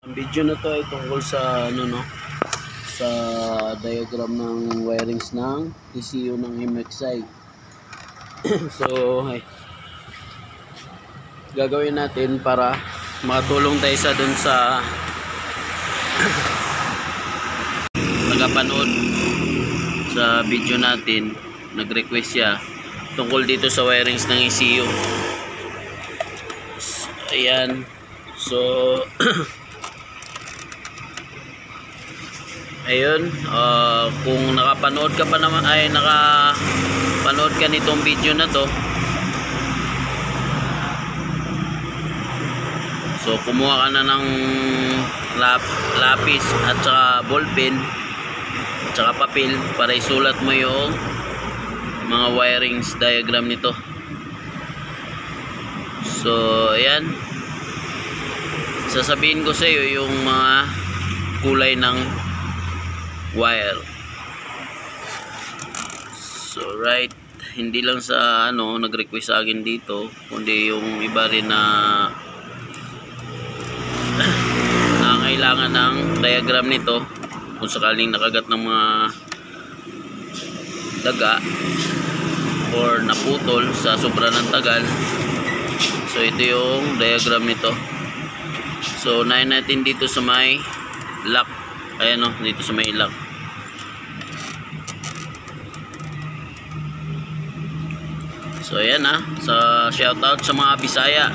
Ang video na to ay tungkol sa ano no, sa diagram ng wirings ng ECU ng MXI. So, gagawin natin para makatulong tayo sa dun sa nagapanood sa video natin. Nag-request siya tungkol dito sa wirings ng ECU. Ayan. So ayun, kung nakapanood ka pa naman, ay nakapanood ka nitong video na to, so kumuha ka na ng lapis at saka ballpen at saka papel para isulat mo yung mga wirings diagram nito. So ayan, sasabihin ko sa iyo yung mga kulay ng wire. So right, hindi lang sa ano nag-request sa akin dito, kundi yung iba rin na kailangan ng diagram nito kung sakaling nakagat ng mga daga or naputol sa sobra ng tagal. So ito yung diagram nito. So unahin natin dito sa may lock. Ayan o, dito sa may lock. So ayan sa shoutout sa mga Bisaya.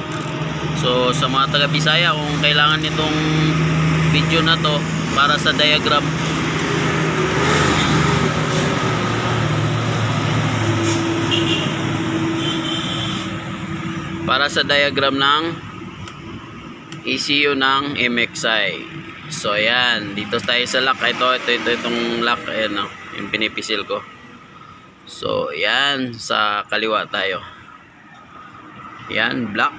So sa mga taga Bisaya, kung kailangan nitong video na to para sa diagram, ng ECU ng MXI. So ayan, dito tayo sa lock. Itong lock, ayan o, yung pinipisil ko. So ayan, sa kaliwa tayo. Ayan, black.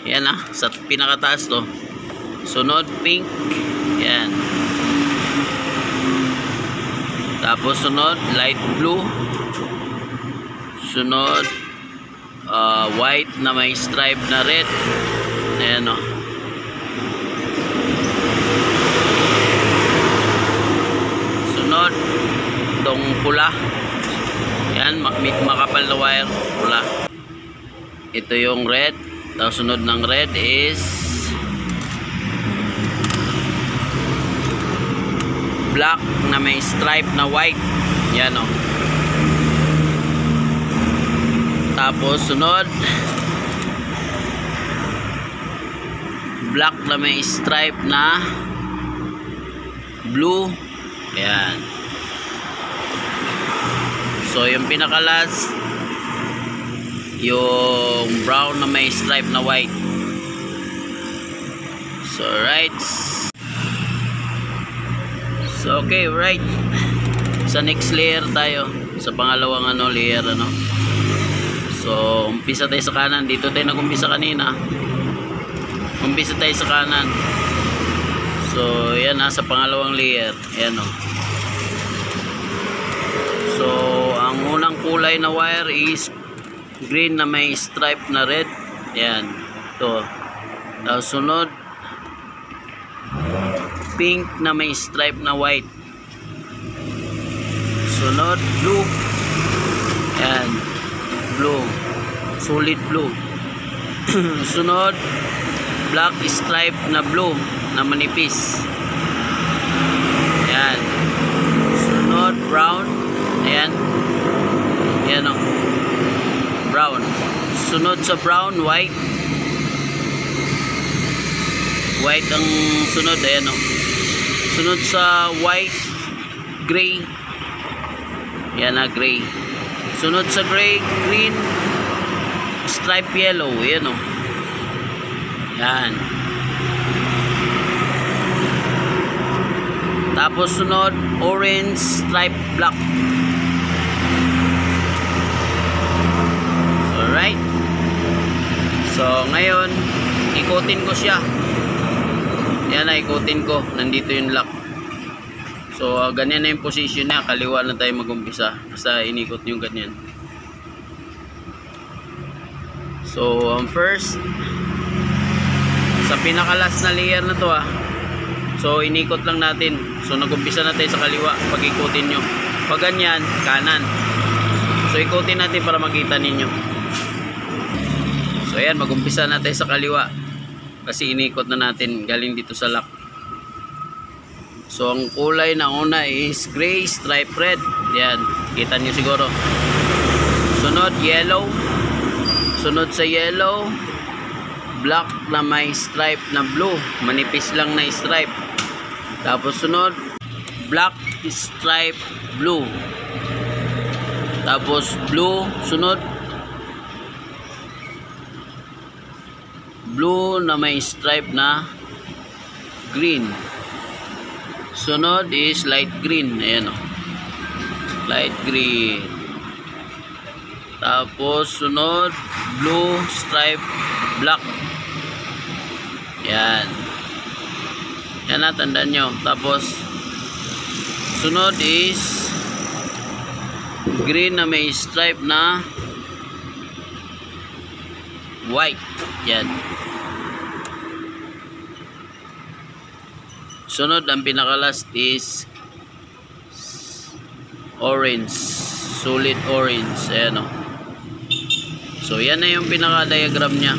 Ayan sa pinakataas to. Sunod, pink. Ayan. Tapos sunod, light blue. Sunod, white na may stripe na red. Ayan o. Sunod, itong pula. Yan, makapal na wire, pula. Ito yung red. Tapos sunod ng red is black na may stripe na white. Yan o. Tapos sunod, black na may stripe na blue. Ayan. So yung pinaka last, yung brown na may stripe na white. So right. So okay, right. Sa next layer tayo, sa pangalawang layer So umpisa tayo sa kanan. Dito tayo nag-umpisa kanina. Umpisa tayo sa kanan. So yan sa pangalawang layer. Ayan o. So ang unang kulay na wire is green na may stripe na red. Ayan. Ito. Tapos sunod, pink na may stripe na white. Sunod, blue. Ayan. Blue. Solid blue. Sunod, black stripe na blue na manipis. Ayan. Sunod, brown. Ayan. Ayan o. Brown. Sunod sa brown, white. White ang sunod. Ayan o. Sunod sa white, gray. Ayan gray. Sunod sa gray, green. Stripe yellow. Ayan o. Ayan. Tapos sunod, orange, stripe, black. So right. So ngayon, ikutin ko siya. Yan ikutin ko. Nandito yung lock. So ganyan na yung position niya. Kaliwa na tayo mag-umpisa. Basta inikot yung ganyan. So first, sa pinakalas na layer na to So inikot lang natin. So nag-umpisa natin sa kaliwa. Pag ikutin nyo, pag ganyan, kanan. So ikutin natin para makita ninyo. So ayan, mag-umpisa natin sa kaliwa. Kasi inikot na natin galing dito sa lock. So ang kulay na una is gray, stripe red. Yan, kita nyo siguro. Sunod yellow. Sunod sa yellow, black na may stripe na blue. Manipis lang na stripe. Tapos sunod, black stripe blue. Tapos blue, sunod. Blue na may stripe na green. Sunod is light green. Ayan o. Light green. Tapos sunod, blue stripe black. Yan. Yan na, tandaan nyo. Tapos sunod is green na may stripe na white. Yan. Sunod, ang pinaka-last is orange. Solid orange. Ayan o. So yan na yung pinaka-diagram niya.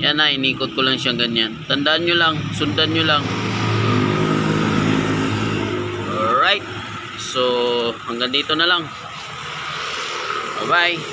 Yan na, inikot ko lang siyang ganyan. Tandaan nyo lang, sundan nyo lang. Alright. So hanggang dito na lang. Bye bye.